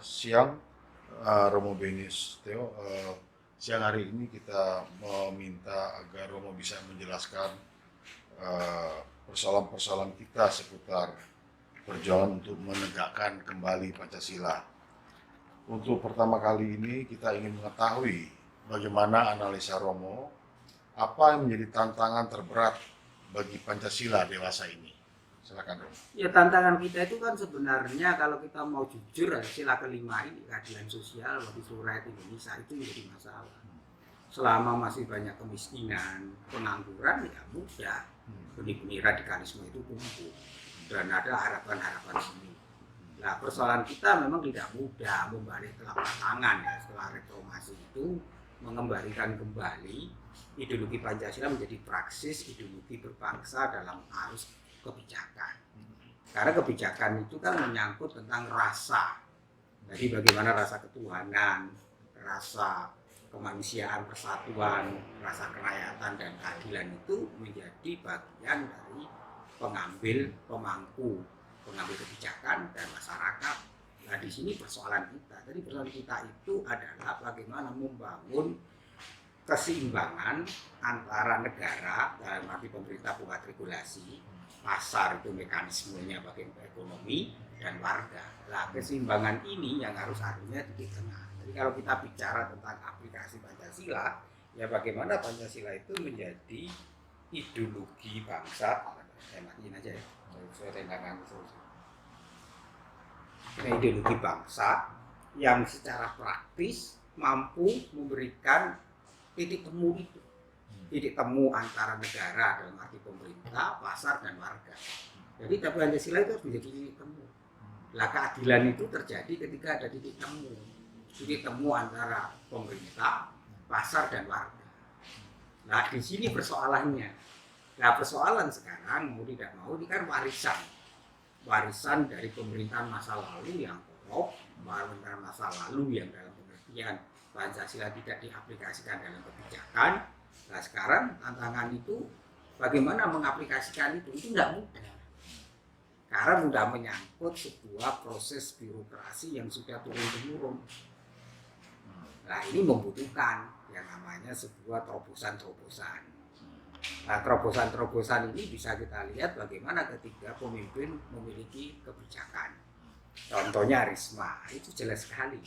siang, Romo Benis Theo. Siang hari ini kita meminta agar Romo bisa menjelaskan persoalan-persoalan kita seputar perjuangan untuk menegakkan kembali Pancasila. Untuk pertama kali ini kita ingin mengetahui bagaimana analisa Romo, apa yang menjadi tantangan terberat bagi Pancasila dewasa ini. Silakan Romo. Ya, tantangan kita itu kan sebenarnya kalau kita mau jujur, sila kelima ini, keadilan sosial bagi seluruh rakyat Indonesia, itu menjadi masalah. Selama masih banyak kemiskinan, pengangguran, ya mudah benih-benih radikalisme itu tumbuh dan ada harapan-harapan sini. Nah, persoalan kita memang tidak mudah membalik telapak tangan ya, setelah reformasi itu mengembalikan kembali ideologi Pancasila menjadi praksis ideologi berbangsa dalam arus kebijakan. Karena kebijakan itu kan menyangkut tentang rasa. Jadi bagaimana rasa ketuhanan, rasa kemanusiaan, persatuan, rasa kerakyatan dan keadilan itu menjadi bagian dari pengambil kebijakan dan masyarakat. Nah, di sini persoalan kita. Jadi persoalan kita itu adalah bagaimana membangun keseimbangan antara negara dalam arti pemerintah buat regulasi, pasar itu mekanismenya bagaimana ekonomi, dan warga. Nah, keseimbangan ini yang harusnya di tengah. Jadi kalau kita bicara tentang aplikasi Pancasila, ya bagaimana Pancasila itu menjadi ideologi bangsa. Saya matiin aja ya, saya tendangkan terus. Ideologi bangsa yang secara praktis mampu memberikan titik temu itu. Titik temu antara negara dalam arti pemerintah, pasar, dan warga. Jadi Pancasila itu harus menjadi titik temu. Nah, keadilan itu terjadi ketika ada titik temu. Titik temu antara pemerintah, pasar, dan warga. Nah, di sini persoalannya. Nah, persoalan sekarang mau tidak mau ini kan warisan. Warisan dari pemerintahan masa lalu yang korup, pemerintahan masa lalu yang dalam pengertian Pancasila tidak diaplikasikan dalam kebijakan. Nah, sekarang tantangan itu bagaimana mengaplikasikan itu tidak mudah. Karena mudah menyangkut sebuah proses birokrasi yang sudah turun-temurun. Nah, ini membutuhkan yang namanya sebuah terobosan-terobosan. Nah, terobosan-terobosan ini bisa kita lihat bagaimana ketika pemimpin memiliki kebijakan. Contohnya Risma, itu jelas sekali.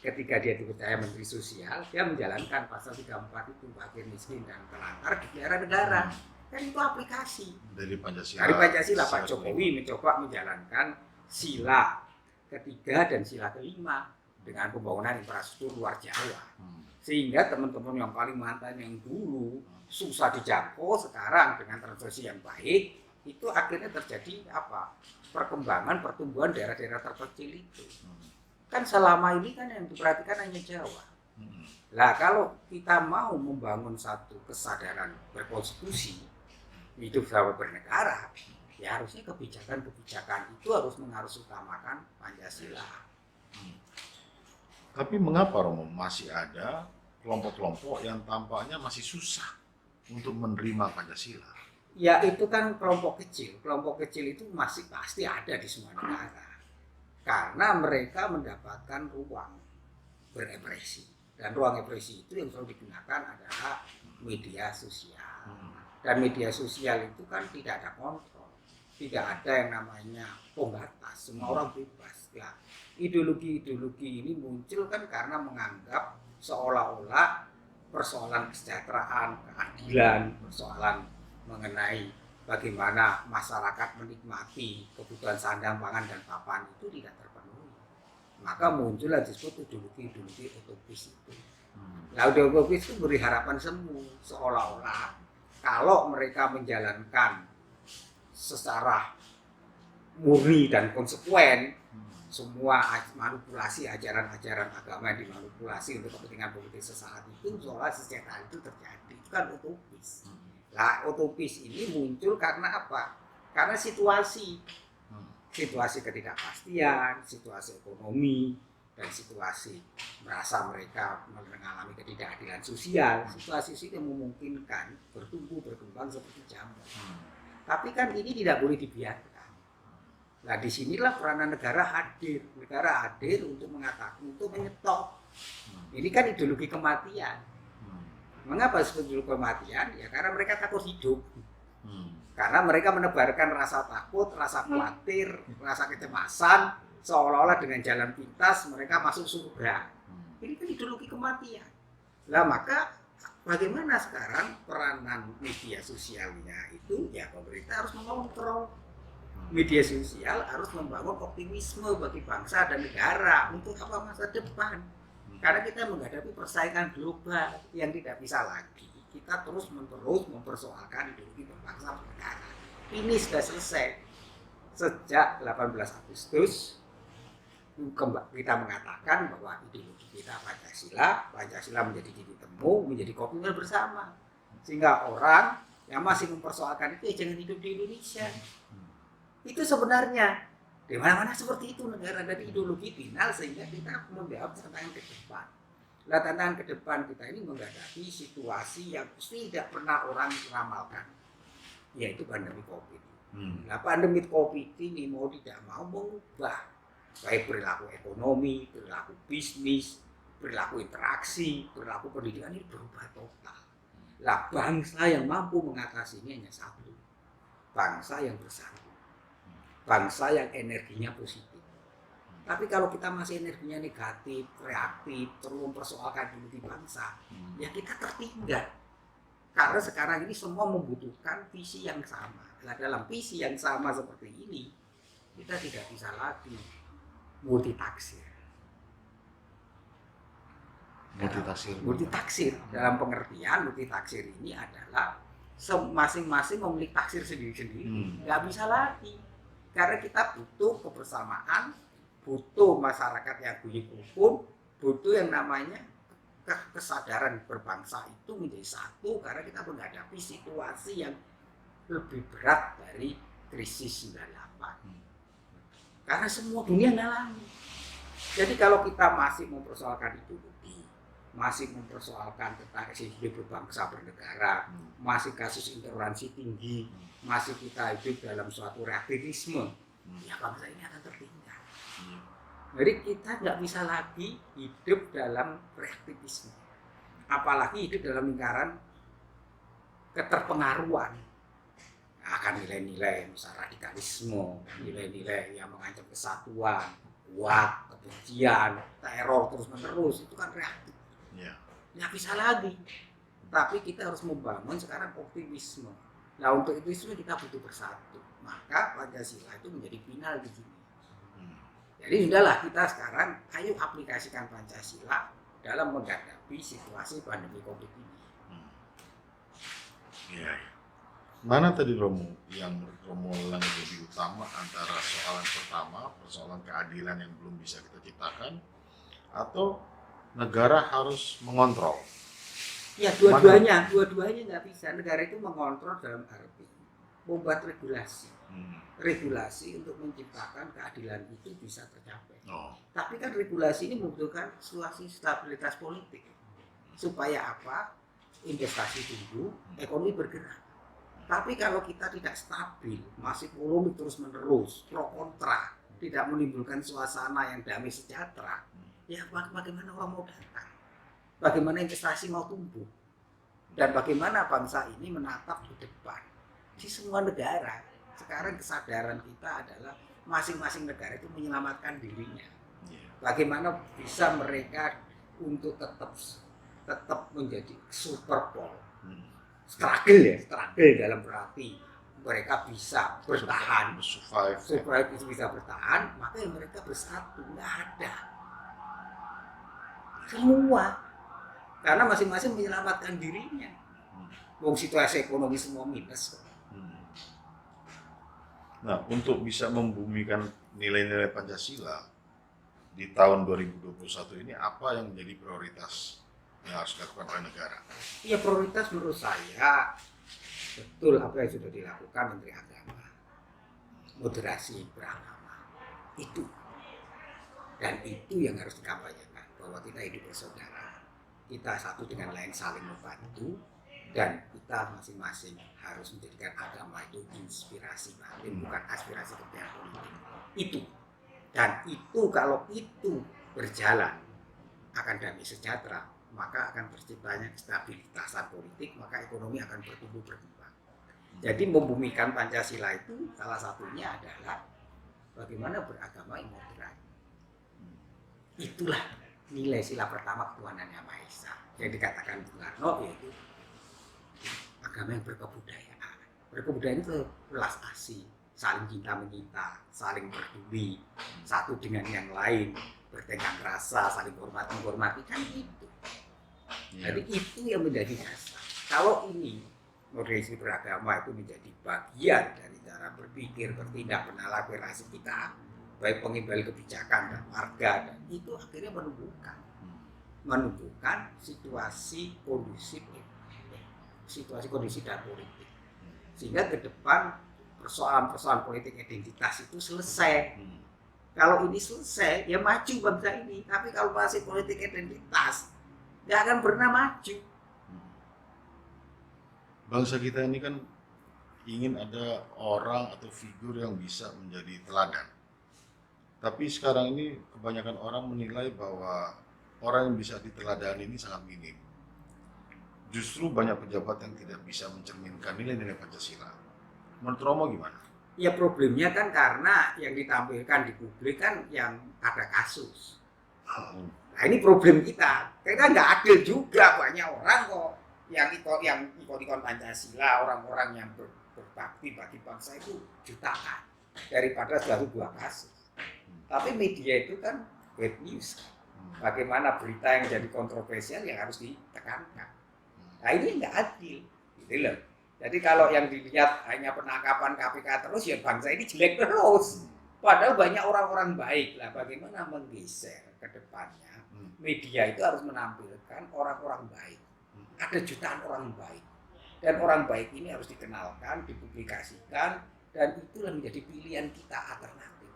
Ketika dia dipercaya Menteri Sosial, dia menjalankan pasal 34 itu, fakir miskin dan terlantar di daerah negara. Kan itu aplikasi Dari Pancasila. Dari Pancasila, Pak Jokowi mencoba menjalankan sila ketiga dan sila kelima dengan pembangunan infrastruktur luar Jawa. Sehingga teman-teman yang Kalimantan yang dulu susah dijangkau, sekarang dengan transaksi yang baik, itu akhirnya terjadi apa? Pertumbuhan daerah-daerah terpencil itu. Kan selama ini kan yang diperhatikan hanya Jawa. Nah, kalau kita mau membangun satu kesadaran berkonstitusi, hidup sama bernegara, ya harusnya kebijakan-kebijakan itu harus utamakan Pancasila. Tapi mengapa Romo masih ada kelompok-kelompok yang tampaknya masih susah untuk menerima Pancasila? Ya, itu kan kelompok kecil. Kelompok kecil itu masih pasti ada di semua negara. Karena mereka mendapatkan ruang berekspresi. Dan ruang ekspresi itu yang selalu digunakan adalah media sosial. Dan media sosial itu kan tidak ada kontrol. Tidak ada yang namanya pembatas. Semua orang bebas. Ya, ideologi-ideologi ini muncul kan karena menganggap seolah-olah persoalan kesejahteraan, keadilan, persoalan mengenai bagaimana masyarakat menikmati kebutuhan sandang, pangan, dan papan itu tidak terpenuhi. Maka muncullah disebut ideologi-ideologi utopis itu. Nah, ideologi itu beri harapan semu, seolah-olah kalau mereka menjalankan secara murni dan konsekuen semua manipulasi ajaran-ajaran agama yang dimanipulasi untuk kepentingan politik sesaat itu, seolah kesejahteraan itu terjadi. Itu kan utopis. Nah, utopis ini muncul karena apa? Karena situasi ketidakpastian, situasi ekonomi, dan situasi merasa mereka mengalami ketidakadilan sosial. Situasi ini yang memungkinkan bertumbuh berkembang seperti jamur. Tapi kan ini tidak boleh dibiarkan. Nah disinilah peranan negara hadir. Negara hadir untuk mengatakan, untuk menyetop. Ini kan ideologi kematian. Mengapa disebut ideologi kematian? Ya karena mereka takut hidup. Karena mereka menebarkan rasa takut, rasa khawatir, rasa kecemasan, seolah-olah dengan jalan pintas mereka masuk surga. Ini kan ideologi kematian. Lah maka bagaimana sekarang peranan media sosialnya itu? Ya pemerintah harus mengontrol. Media sosial harus membangun optimisme bagi bangsa dan negara untuk apa masa depan. Karena kita menghadapi persaingan global yang tidak bisa lagi kita terus-menerus mempersoalkan ideologi berbangsa bernegara. Ini sudah selesai sejak 18 Agustus. Kita mengatakan bahwa ideologi kita Pancasila menjadi titik temu, menjadi komitmen bersama. Sehingga orang yang masih mempersoalkan itu jangan hidup di Indonesia. Itu sebenarnya di mana-mana seperti itu negara dari ideologi final, sehingga kita menjawab tantangan ke depan. Nah, tantangan ke depan kita ini menghadapi situasi yang tidak pernah orang ramalkan, yaitu pandemi Covid. Nah, pandemi Covid ini mau tidak mau mengubah baik perilaku ekonomi, perilaku bisnis, perilaku interaksi, perilaku pendidikan ini berubah total. Nah, bangsa yang mampu mengatasi ini hanya satu, bangsa yang bersatu, bangsa yang energinya positif. Tapi kalau kita masih energinya negatif, reaktif, terus mempersoalkan ideologi bangsa, ya kita tertinggal. Karena sekarang ini semua membutuhkan visi yang sama. Nah, dalam visi yang sama seperti ini, kita tidak bisa lagi multitaksir. Multitaksir dalam pengertian multitaksir ini adalah masing-masing memiliki taksir sendiri-sendiri. Nggak bisa lagi. Karena kita butuh kebersamaan, butuh masyarakat yang guyup rukun, butuh yang namanya kesadaran berbangsa itu menjadi satu, karena kita menghadapi situasi yang lebih berat dari krisis 98. Karena semua dunia ngalami. Jadi kalau kita masih mempersoalkan ideologi, masih mempersoalkan tentang eksistensi berbangsa bernegara, masih kasus intoleransi tinggi, masih kita hidup dalam suatu reaktivisme, ya bangsa ini akan tertinggal. Jadi kita nggak bisa lagi hidup dalam reaktivisme, apalagi hidup dalam lingkaran keterpengaruhan akan nilai-nilai misalnya radikalisme, nilai-nilai yang mengancam kesatuan, kuat, kebencian, teror terus-menerus, itu kan reaktif. Nggak bisa lagi. Tapi kita harus membangun sekarang optimisme. Nah, untuk optimisme kita butuh bersatu. Maka Pancasila itu menjadi final di sini. Jadi sudahlah, kita sekarang ayo aplikasikan Pancasila dalam menghadapi situasi pandemi Covid ini. Mana tadi Romo yang Romo ulang lebih utama antara soalan pertama, persoalan keadilan yang belum bisa kita ciptakan, atau negara harus mengontrol? Ya dua-duanya nggak bisa. Negara itu mengontrol dalam arti membuat regulasi untuk menciptakan keadilan itu bisa tercapai. Tapi kan regulasi ini membutuhkan situasi stabilitas politik. Supaya apa? Investasi tumbuh, ekonomi bergerak. Tapi kalau kita tidak stabil, masih polemik terus-menerus, pro kontra, tidak menimbulkan suasana yang damai sejahtera, ya bagaimana orang mau datang? Bagaimana investasi mau tumbuh? Dan bagaimana bangsa ini menatap ke depan? Di semua negara, sekarang kesadaran kita adalah masing-masing negara itu menyelamatkan dirinya. Bagaimana bisa mereka untuk tetap menjadi superpower, struggle dalam berarti mereka bisa bertahan, survive itu bisa bertahan, maka mereka bersatu, nggak ada semua, karena masing-masing menyelamatkan dirinya. Wong situasi ekonomi semua minus. Nah, untuk bisa membumikan nilai-nilai Pancasila di tahun 2021 ini, apa yang menjadi prioritas yang harus dilakukan oleh negara? Ya, prioritas menurut saya betul apa yang sudah dilakukan Menteri Agama, moderasi beragama itu, dan itu yang harus dikampanyekan bahwa kita hidup bersaudara, kita satu dengan lain saling membantu, Dan kita masing-masing harus menjadikan agama itu inspirasi batin, bukan aspirasi kepentingan politik. Itu. Dan itu kalau itu berjalan akan damai sejahtera, maka akan terciptanya stabilitasan politik, maka ekonomi akan bertumbuh berkembang. Jadi membumikan Pancasila itu salah satunya adalah bagaimana beragama yang moderat. Itulah nilai sila pertama ketuhanan Yang Maha Esa yang dikatakan Bung Karno, yaitu agama yang berkebudayaan. Berkebudayaan itu belas asih, saling cinta menyita, saling peduli satu dengan yang lain, bertengkar rasa, saling menghormati kan itu. Jadi itu yang menjadi dasar. Kalau ini moderasi beragama itu menjadi bagian dari cara berpikir, bertindak, bernalarasi kita, baik pengimbal kebijakan dan warga, dan itu akhirnya menunjukkan situasi kondusif dan politik, sehingga ke depan persoalan politik identitas itu selesai. Kalau ini selesai, ya maju bangsa ini. Tapi kalau masih politik identitas, nggak akan pernah maju. Bangsa kita ini kan ingin ada orang atau figur yang bisa menjadi teladan. Tapi sekarang ini kebanyakan orang menilai bahwa orang yang bisa diteladani ini sangat minim. Justru banyak pejabat yang tidak bisa mencerminkan nilai-nilai Pancasila. Menurut Romo gimana? Ya problemnya kan karena yang ditampilkan di publik kan yang ada kasus. Nah ini problem kita. Karena nggak adil juga, banyak orang kok yang ikon Pancasila, orang-orang yang berbakti bagi bangsa itu jutaan daripada selalu 2 kasus. Tapi media itu kan bad news. Bagaimana berita yang jadi kontroversial yang harus ditekankan. Nah ini nggak adil, gitu loh. Jadi kalau yang dilihat hanya penangkapan KPK terus, ya bangsa ini jelek terus. Padahal banyak orang-orang baik lah. Bagaimana menggeser ke depannya? Media itu harus menampilkan orang-orang baik. Ada jutaan orang baik. Dan orang baik ini harus dikenalkan, dipublikasikan, dan itulah menjadi pilihan kita alternatif.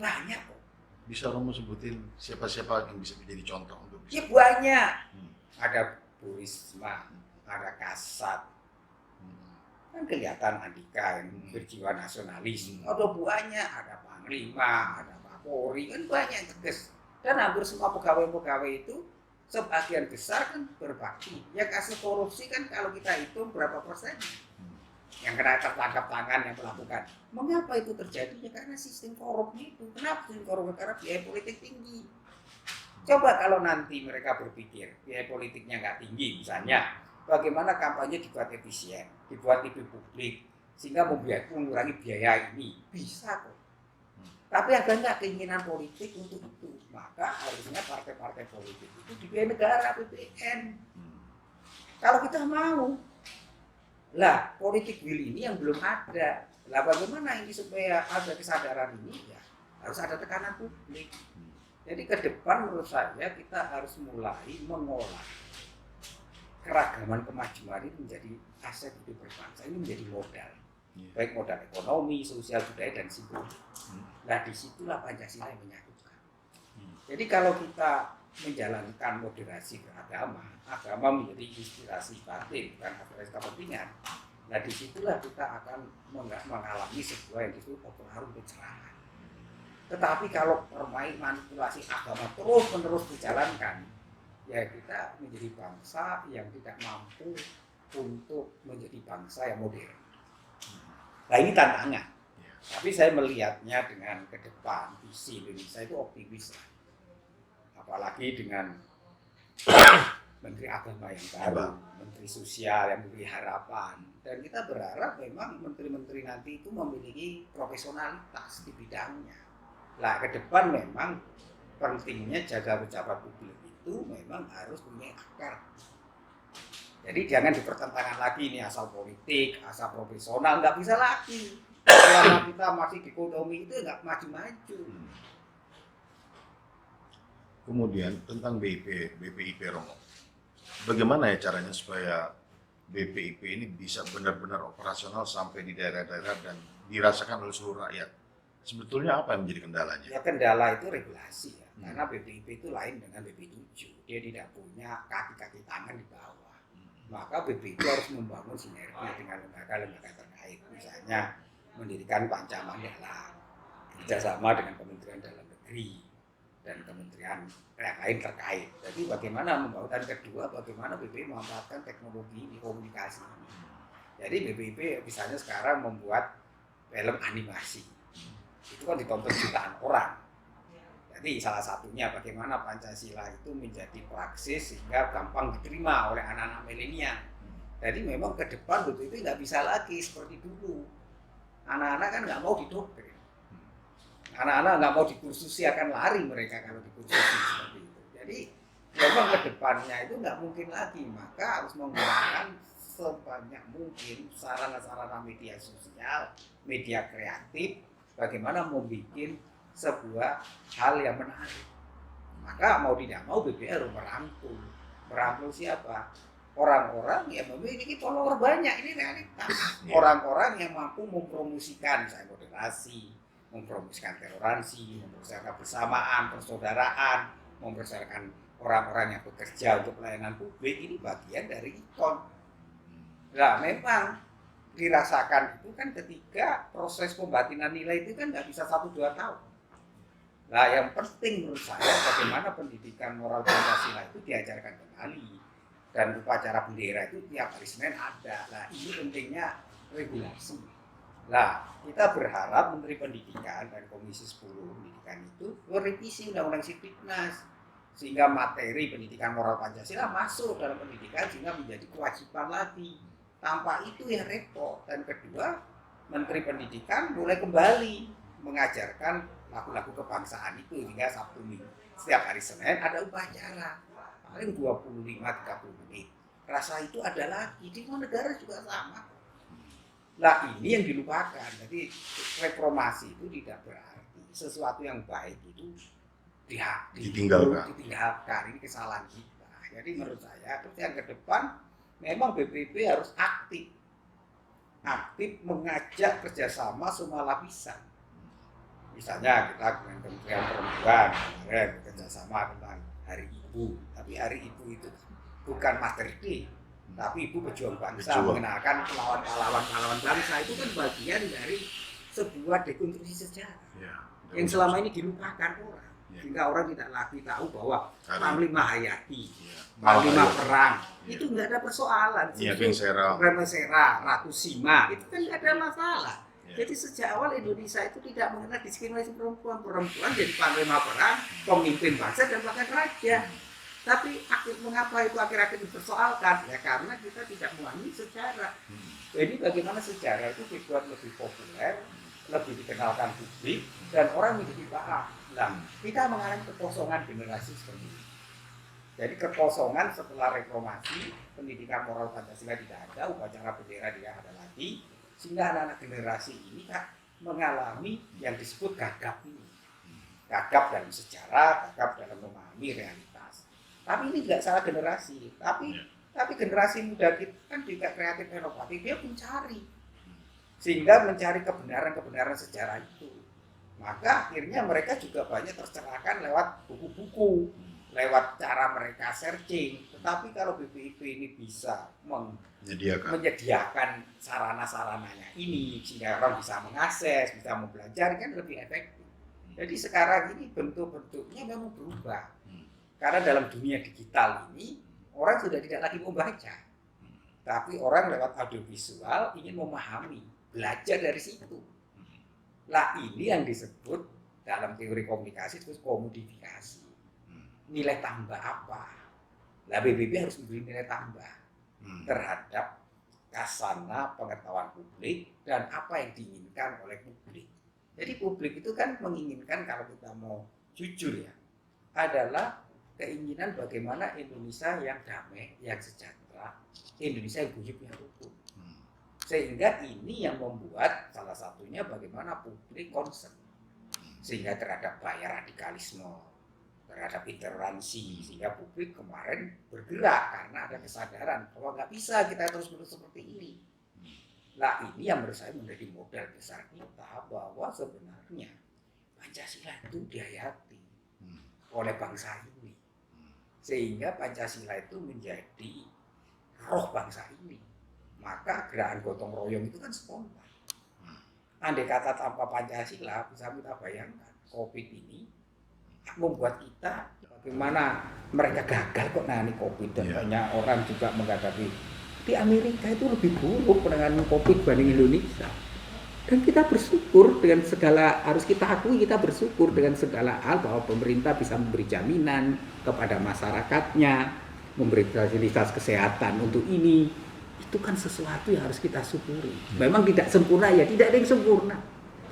Banyak kok. Bisa Romo sebutin siapa-siapa yang bisa menjadi contoh untuk bisa? Ya banyak. Ada Bu Risma, ada Kasat, kan kelihatan Andika yang berjiwa nasionalis. Ada banyak, ada Panglima, ada Pak Polri, kan banyak yang tegas. Dan hampir semua pegawai-pegawai itu sebagian besar kan berbakti. Ya kasus korupsi kan kalau kita hitung berapa persen yang kena tertangkap tangan yang melakukan. Mengapa itu terjadi? Ya karena sistem korupnya itu. Kenapa sistem korupnya? Karena biaya politik tinggi. Coba kalau nanti mereka berpikir biaya politiknya nggak tinggi, misalnya bagaimana kampanye dibuat efisien, dibuat TV publik, sehingga mengurangi biaya ini, bisa kok. Tapi ada nggak keinginan politik untuk itu? Maka harusnya partai-partai politik itu dibiayai negara, APBN. Kalau kita mau, lah politik will ini yang belum ada. Lah bagaimana ini supaya ada kesadaran ini? Ya harus ada tekanan publik. Jadi ke depan menurut saya kita harus mulai mengolah keragaman kemajuan ini menjadi aset hidup berbangsa, ini menjadi modal. Baik modal ekonomi, sosial, budaya, dan simbolik. Nah disitulah Pancasila yang menyatukan. Jadi kalau kita menjalankan moderasi beragama, agama menjadi inspirasi batin, bukan aspirasi kepentingan. Nah disitulah kita akan mengalami sebuah yang disebut pengaruh pencerahan. Tetapi kalau manipulasi agama terus-menerus dijalankan, ya kita menjadi bangsa yang tidak mampu untuk menjadi bangsa yang modern. Nah ini tantangan. Tapi saya melihatnya dengan ke depan, visi Indonesia itu optimis. Apalagi dengan Menteri Agama yang baru, Menteri Sosial yang memberi harapan. Dan kita berharap memang menteri-menteri nanti itu memiliki profesionalitas di bidangnya. Nah, ke depan memang pentingnya jaga pejabat publik itu memang harus punya akar. Jadi jangan dipertentangkan lagi ini asal politik, asal profesional, nggak bisa lagi. Selama kita masih dikotomi itu nggak maju-maju. Kemudian tentang BPIP Romo. Bagaimana ya caranya supaya BPIP ini bisa benar-benar operasional sampai di daerah-daerah dan dirasakan oleh seluruh rakyat? Sebetulnya apa yang menjadi kendalanya? Ya kendala itu regulasi ya. Karena BPIP itu lain dengan BP7. Dia tidak punya kaki-kaki tangan di bawah. maka BPIP harus membangun sinergi dengan lembaga-lembaga terkait, misalnya mendirikan Panca Mandala kerjasama dengan Kementerian Dalam Negeri dan kementerian yang lain terkait. Jadi bagaimana membangun, dan kedua bagaimana BPIP memanfaatkan teknologi di komunikasi. Jadi BPIP misalnya sekarang membuat film animasi, itu kan ditonton jutaan orang. Jadi salah satunya bagaimana Pancasila itu menjadi praksis sehingga gampang diterima oleh anak-anak milenial. Jadi memang ke depan BPIP nggak bisa lagi seperti dulu. Anak-anak kan nggak mau didoktrin. Anak-anak nggak mau dikursusi, akan lari mereka kalau dikursusi seperti itu. Jadi memang ke depannya itu nggak mungkin lagi. Maka harus menggunakan sebanyak mungkin sarana-sarana media sosial, media kreatif, bagaimana membuat sebuah hal yang menarik. Maka mau tidak mau BPI harus merangkul. Merangkul siapa? Orang-orang yang memiliki follower banyak, ini realitas. Orang-orang yang mampu mempromosikan misalnya moderasi, mempromosikan toleransi, mempromosikan kebersamaan, persaudaraan, mempromosikan orang-orang yang bekerja untuk pelayanan publik, ini bagian dari ikon. Nah, memang dirasakan itu kan ketika proses pembatinan nilai itu kan nggak bisa 1-2 tahun. Nah, yang penting menurut saya bagaimana pendidikan moral Pancasila itu diajarkan kembali, dan upacara bendera itu tiap hari Senin ada. Nah, ini pentingnya regulasi. Nah, kita berharap Menteri Pendidikan dan Komisi 10 Pendidikan itu merevisi Undang-Undang Sipiknas sehingga materi pendidikan moral Pancasila masuk dalam pendidikan sehingga menjadi kewajiban lagi. Tanpa itu ya repot. Dan kedua, Menteri Pendidikan mulai kembali mengajarkan lagu-lagu kebangsaan itu hingga Sabtu Minggu. Setiap hari Senin ada upacara, paling 25-30 menit. Rasa itu ada lagi, di semua negara juga sama. Nah, ini yang dilupakan. Jadi reformasi itu tidak berarti sesuatu yang baik itu ditinggalkan. Ini kesalahan kita. Jadi menurut saya, terus yang ke depan memang BPIP harus aktif mengajak kerjasama semua lapisan. Misalnya kita dengan Kementerian Perempuan kemarin kerjasama tentang Hari Ibu, tapi Hari Ibu itu bukan Mother Day, tapi Ibu pejuang bangsa, mengenalkan pahlawan-pahlawan bangsa. Itu kan bagian dari sebuah dekonstruksi sejarah yang selama ini dilupakan orang, sehingga orang tidak lagi tahu bahwa Panglima Hayati, Panglima Perang itu nggak ada persoalan. Rema Sera, Ratu Sima itu kan nggak ada masalah. Jadi sejak awal Indonesia itu tidak mengenal diskriminasi perempuan. Perempuan jadi panglima perang, pemimpin bangsa dan bahkan raja. Tapi mengapa itu akhir-akhir dipersoalkan? Ya karena kita tidak memahami sejarah. Jadi bagaimana sejarah itu dibuat lebih populer, lebih dikenalkan publik, dan orang menjadi paham. Nah, kita mengalami kekosongan generasi seperti ini. Jadi kekosongan setelah reformasi, pendidikan moral Pancasila tidak ada, upacara bendera tidak ada lagi, sehingga anak-anak generasi ini kan mengalami yang disebut gagap ini. Gagap dalam sejarah, gagap dalam memahami realitas. Tapi ini tidak salah generasi, tapi generasi muda kita kan juga kreatif inovatif, dia mencari. Sehingga mencari kebenaran-kebenaran sejarah itu. Maka akhirnya mereka juga banyak tercerahkan lewat buku-buku, lewat cara mereka searching. Tetapi kalau BPIP ini bisa menyediakan sarana-sarananya ini sehingga orang bisa mengakses, bisa mempelajari, kan lebih efektif. Jadi sekarang ini bentuk-bentuknya memang berubah. Karena dalam dunia digital ini orang sudah tidak lagi membaca, tapi orang lewat audiovisual ingin memahami, belajar dari situ. Lah ini yang disebut dalam teori komunikasi disebut komodifikasi. Nilai tambah apa? Lah BPIP harus memberi nilai tambah terhadap kasana pengetahuan publik dan apa yang diinginkan oleh publik. Jadi publik itu kan menginginkan, kalau kita mau jujur ya, adalah keinginan bagaimana Indonesia yang damai, yang sejahtera, Indonesia yang guyup, yang rukun. Sehingga ini yang membuat salah satunya bagaimana publik concern sehingga terhadap bahaya radikalisme, terhadap intoleransi, sehingga publik kemarin bergerak karena ada kesadaran bahwa nggak bisa kita terus-menerus seperti ini. Nah ini yang menurut saya menjadi modal besar kita, bahwa sebenarnya Pancasila itu dihayati oleh bangsa ini, sehingga Pancasila itu menjadi roh bangsa ini. Maka gerakan gotong royong itu kan spontan. Andai kata tanpa Pancasila, bisa kita bayangkan COVID ini membuat kita bagaimana mereka gagal kok nangani COVID dan banyak orang juga menghadapi. Di Amerika itu lebih buruk penanganan COVID dibanding Indonesia. Dan kita bersyukur dengan segala, harus kita akui kita bersyukur dengan segala hal bahwa pemerintah bisa memberi jaminan kepada masyarakatnya, memberi fasilitas kesehatan untuk ini. Itu kan sesuatu yang harus kita syukuri. Memang tidak sempurna ya, tidak ada yang sempurna.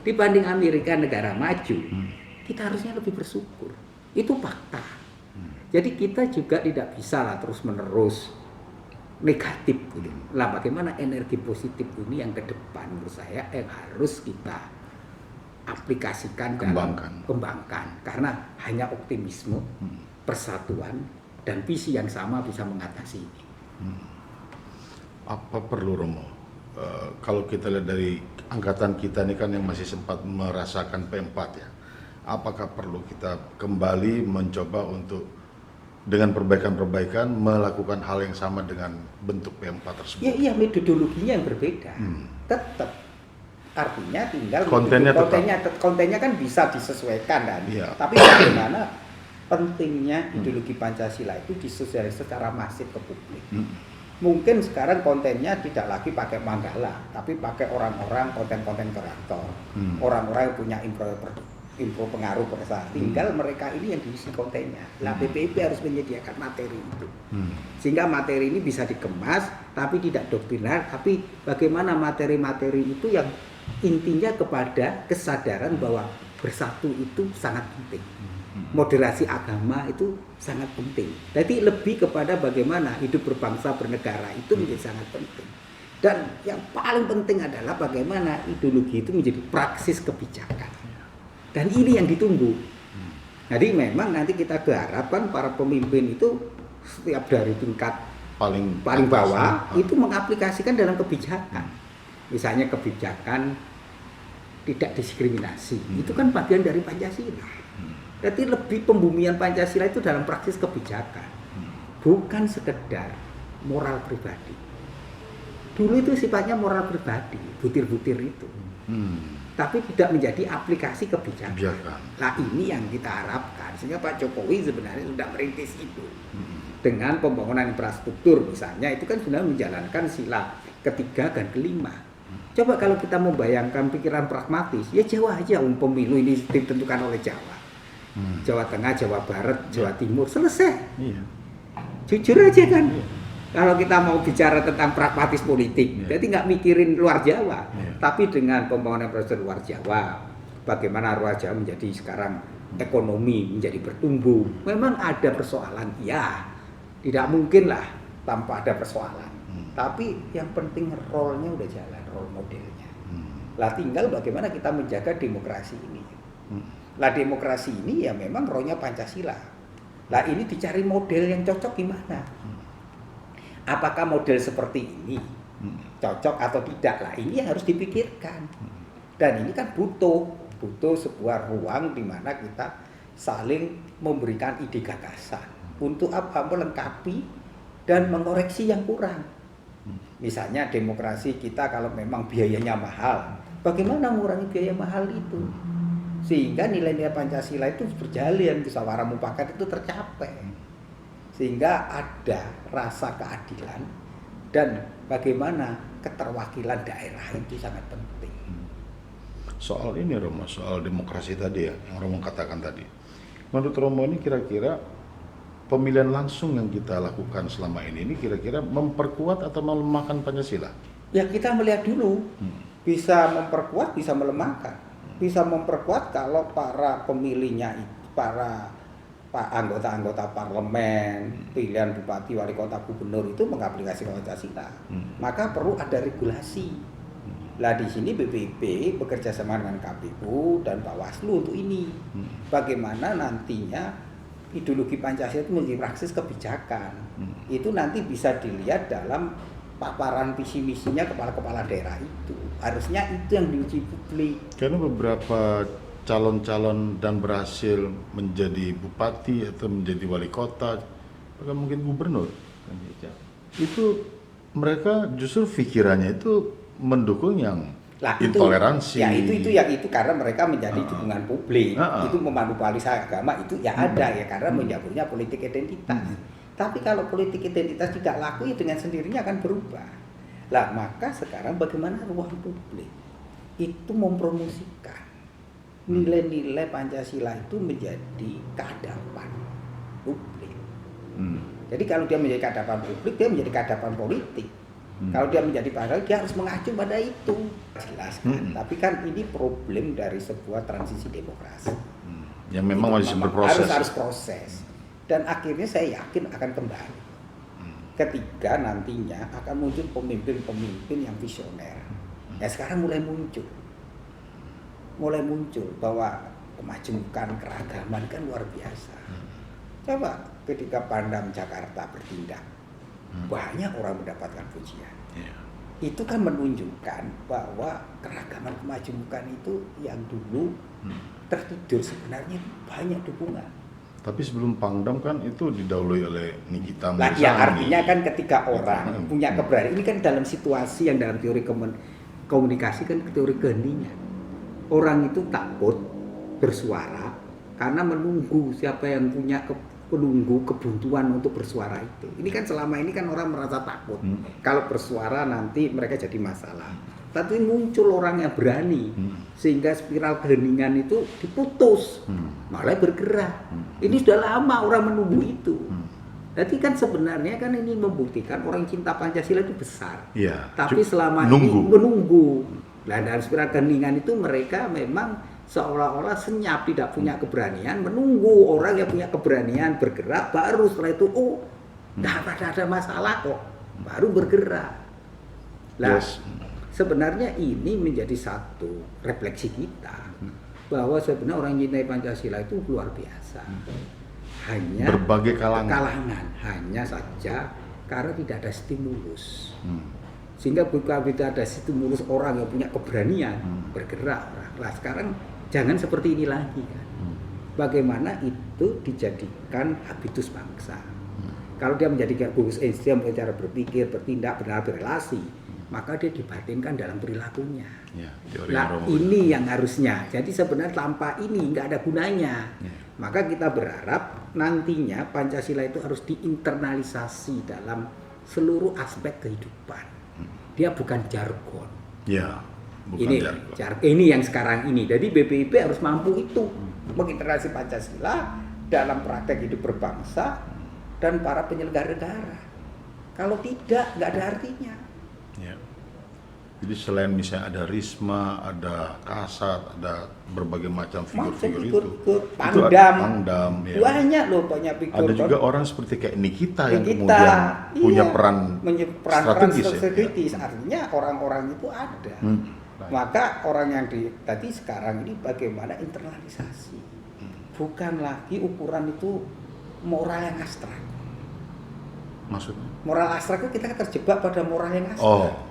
Dibanding Amerika negara maju, kita harusnya lebih bersyukur. Itu fakta. Jadi kita juga tidak bisa lah terus-menerus negatif gitu. Lah bagaimana energi positif ini yang ke depan menurut saya yang harus kita aplikasikan dalam kembangkan karena hanya optimisme, persatuan dan visi yang sama bisa mengatasi ini. Apa perlu Romo? Kalau kita lihat dari angkatan kita ini kan yang masih sempat merasakan P4 ya. Apakah perlu kita kembali mencoba untuk dengan perbaikan-perbaikan melakukan hal yang sama dengan bentuk P4 tersebut? Iya, metodologinya yang berbeda. Tetap. Artinya tinggal kontennya kan bisa disesuaikan kan. Iya. Tapi bagaimana pentingnya ideologi Pancasila itu disosialisasi secara masif ke publik. Mungkin sekarang kontennya tidak lagi pakai Manggala, tapi pakai orang-orang konten-konten kreator. Orang-orang yang punya info pengaruh pada tinggal mereka ini yang diisi kontennya. Lah BPIP harus menyediakan materi itu. Sehingga materi ini bisa dikemas tapi tidak doktriner, tapi bagaimana materi-materi itu yang intinya kepada kesadaran bahwa bersatu itu sangat penting. Moderasi agama itu sangat penting. Jadi lebih kepada bagaimana hidup berbangsa bernegara itu menjadi sangat penting. Dan yang paling penting adalah bagaimana ideologi itu menjadi praksis kebijakan. Dan ini yang ditunggu. Jadi memang nanti kita berharapkan para pemimpin itu setiap dari tingkat paling bawah itu mengaplikasikan dalam kebijakan. Misalnya kebijakan tidak diskriminasi. Itu kan bagian dari Pancasila. Jadi lebih pembumian Pancasila itu dalam praksis kebijakan. Bukan sekedar moral pribadi. Dulu itu sifatnya moral pribadi, butir-butir itu. Tapi tidak menjadi aplikasi kebijakan. Nah ini yang kita harapkan. Sehingga Pak Jokowi sebenarnya sudah merintis itu. Dengan pembangunan infrastruktur misalnya, itu kan sudah menjalankan sila ketiga dan kelima. Coba kalau kita membayangkan pikiran pragmatis, ya Jawa aja, pemilu ini ditentukan oleh Jawa. Jawa Tengah, Jawa Barat, Jawa Timur, selesai. Jujur aja kan. Kalau kita mau bicara tentang pragmatis politik, jadi nggak mikirin luar Jawa, tapi dengan pembangunan infrastruktur luar Jawa, bagaimana luar Jawa menjadi sekarang ekonomi menjadi bertumbuh. Memang ada persoalan, ya, tidak mungkin lah tanpa ada persoalan. Tapi yang penting role-nya udah jalan, role modelnya. Lah tinggal bagaimana kita menjaga demokrasi ini. Lah demokrasi ini ya memang rohnya Pancasila. Lah ini dicari model yang cocok gimana? Apakah model seperti ini cocok atau tidak? Lah ini yang harus dipikirkan. Dan ini kan butuh sebuah ruang di mana kita saling memberikan ide gagasan untuk apa? Melengkapi dan mengoreksi yang kurang. Misalnya demokrasi kita kalau memang biayanya mahal, bagaimana mengurangi biaya mahal itu? Sehingga nilai-nilai Pancasila itu berjalan, musyawarah mufakat itu tercapai. Sehingga ada rasa keadilan dan bagaimana keterwakilan daerah itu sangat penting. Soal ini Romo, soal demokrasi tadi ya, yang Romo katakan tadi. Menurut Romo ini kira-kira pemilihan langsung yang kita lakukan selama ini kira-kira memperkuat atau melemahkan Pancasila? Ya kita melihat dulu, bisa memperkuat, bisa melemahkan. Bisa memperkuat kalau para pemilihnya, para anggota-anggota parlemen, pilihan bupati, wali kota, gubernur itu mengaplikasikan Pancasila. Maka perlu ada regulasi. Lah di sini BPIP bekerja sama dengan KPU dan Bawaslu untuk ini. Bagaimana nantinya ideologi Pancasila itu menjadi praksis kebijakan. Itu nanti bisa dilihat dalam paparan visi misinya kepala-kepala daerah itu. Harusnya itu yang diuji publik. Karena beberapa calon-calon dan berhasil menjadi bupati atau menjadi wali kota, bahkan mungkin gubernur. itu mereka justru pikirannya itu mendukung yang Lah, intoleransi. itu karena mereka menjadi dukungan publik. Itu memanipulasi agama itu ya ada ya karena menyebutnya politik identitas. Tapi kalau politik identitas tidak laku ya dengan sendirinya akan berubah. Lah maka sekarang bagaimana ruang publik itu mempromosikan nilai-nilai Pancasila itu menjadi keadapan publik. Jadi kalau dia menjadi keadapan publik, dia menjadi keadapan politik. Kalau dia menjadi Pancasila, dia harus mengacu pada itu. Jelaskan. Tapi kan ini problem dari sebuah transisi demokrasi. Yang memang masih berproses. Harus proses. Dan akhirnya saya yakin akan kembali. Ketika nantinya akan muncul pemimpin-pemimpin yang visioner. Ya sekarang mulai muncul bahwa kemajemukan keragaman kan luar biasa. Coba ketika Pangdam Jakarta bertindak, banyak orang mendapatkan pujian. Itu kan menunjukkan bahwa keragaman kemajemukan itu yang dulu tertidur sebenarnya banyak dukungan. Tapi sebelum Pangdam kan itu didahului oleh Nikita Mirzani. Ya artinya kan ketika orang punya keberanian, ini kan dalam situasi yang dalam teori komunikasi kan teori keheningan. Orang itu takut bersuara karena menunggu siapa yang punya menunggu kebuntuan untuk bersuara itu. Ini kan selama ini kan orang merasa takut. Kalau bersuara nanti mereka jadi masalah. Tapi muncul orang yang berani sehingga spiral keheningan itu diputus, malah bergerak. Ini sudah lama orang menunggu itu. Jadi kan sebenarnya kan ini membuktikan orang cinta Pancasila itu besar. Ya, tapi selama ini menunggu. Nah, dalam spiral keheningan itu mereka memang seolah-olah senyap, tidak punya keberanian, menunggu orang yang punya keberanian bergerak, baru setelah itu tidak ada masalah kok, baru bergerak. Nah, sebenarnya ini menjadi satu refleksi kita bahwa sebenarnya orang cintai Pancasila itu luar biasa. Hanya berbagai kalangan, hanya saja karena tidak ada stimulus. Sehingga bukan tidak ada stimulus orang yang punya keberanian bergerak. Nah, sekarang jangan seperti ini lagi kan. Bagaimana itu dijadikan habitus bangsa. Kalau dia menjadikan Gus Einstein cara berpikir, bertindak, benar berrelasi, maka dia dibatinkan dalam perilakunya. Nah, ini yang harusnya. Jadi sebenarnya tanpa ini nggak ada gunanya. Maka kita berharap nantinya Pancasila itu harus diinternalisasi dalam seluruh aspek kehidupan. Dia bukan jargon. Ini yang sekarang ini. Jadi BPIP harus mampu itu mengintegrasi Pancasila dalam praktek hidup berbangsa dan para penyelenggara negara. Kalau tidak, nggak ada artinya. Jadi selain misalnya ada Risma, ada Kasat, ada berbagai macam figur-figur itu. Pangdam. Banyak loh banyak figur. Ada juga orang seperti kayak Nikita yang kemudian punya peran strategis. Artinya orang-orang itu ada. Maka orang yang tadi sekarang ini bagaimana internalisasi. Bukan lagi ukuran itu moral yang abstrak. Maksudnya? Moral abstrak itu kita terjebak pada moral yang abstrak.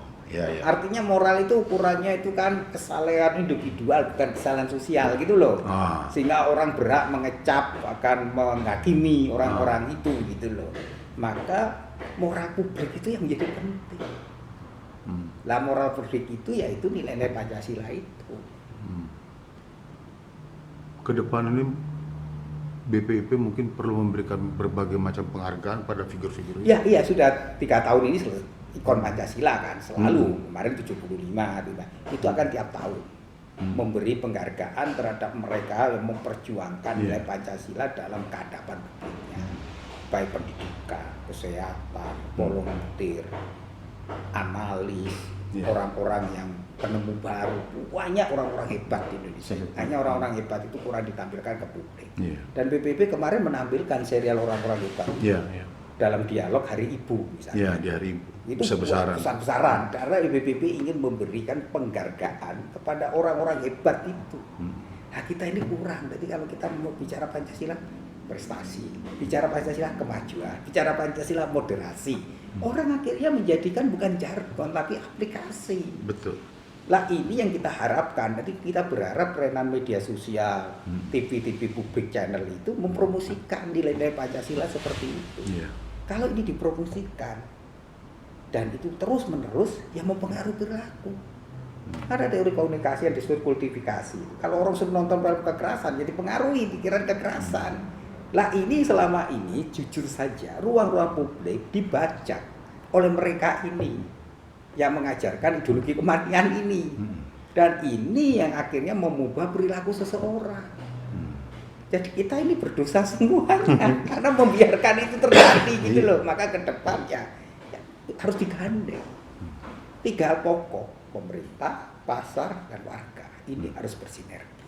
Artinya moral itu ukurannya itu kan kesalahan individual bukan kesalahan sosial gitu loh. Sehingga orang berhak mengecap akan menghakimi orang-orang itu gitu loh. Maka moral publik itu yang menjadi penting. Lah moral publik itu yaitu nilai-nilai Pancasila itu. Ke depan ini BPIP mungkin perlu memberikan berbagai macam penghargaan pada figur-figur itu. Iya sudah 3 tahun ini ikon Pancasila kan selalu kemarin 75 itu akan tiap tahun memberi penghargaan terhadap mereka yang memperjuangkan nilai Pancasila dalam keadapan publiknya, baik pendidikan, kesehatan, volunteer, analis, orang-orang yang penemu baru, banyak orang-orang hebat di Indonesia. Hanya orang-orang hebat itu kurang ditampilkan ke publik. Dan BPIP kemarin menampilkan serial orang-orang hebat. Dalam dialog Hari Ibu misalnya. Di Hari Ibu. Itu besar-besaran karena BPIP ingin memberikan penghargaan kepada orang-orang hebat itu. Nah, kita ini kurang. Jadi kalau kita mau bicara Pancasila prestasi, bicara Pancasila kemajuan, bicara Pancasila moderasi, orang akhirnya menjadikan bukan jargon tapi aplikasi. Betul. Lah ini yang kita harapkan. Jadi kita berharap kerenan media sosial, TV publik channel itu mempromosikan nilai-nilai Pancasila seperti itu. Kalau ini dipromosikan, dan itu terus-menerus yang mempengaruhi perilaku. Ada teori komunikasi yang disebut kultifikasi. Kalau orang sudah nonton film kekerasan, jadi pengaruhi pikiran kekerasan. Lah ini selama ini jujur saja ruang-ruang publik dibajak oleh mereka ini yang mengajarkan ideologi kematian ini. Dan ini yang akhirnya mengubah perilaku seseorang. Jadi kita ini berdosa semuanya karena membiarkan itu terjadi gitu loh. Maka ke depannya ya, harus digandeng. 3 hal pokok, pemerintah, pasar, dan warga. Ini harus bersinergi.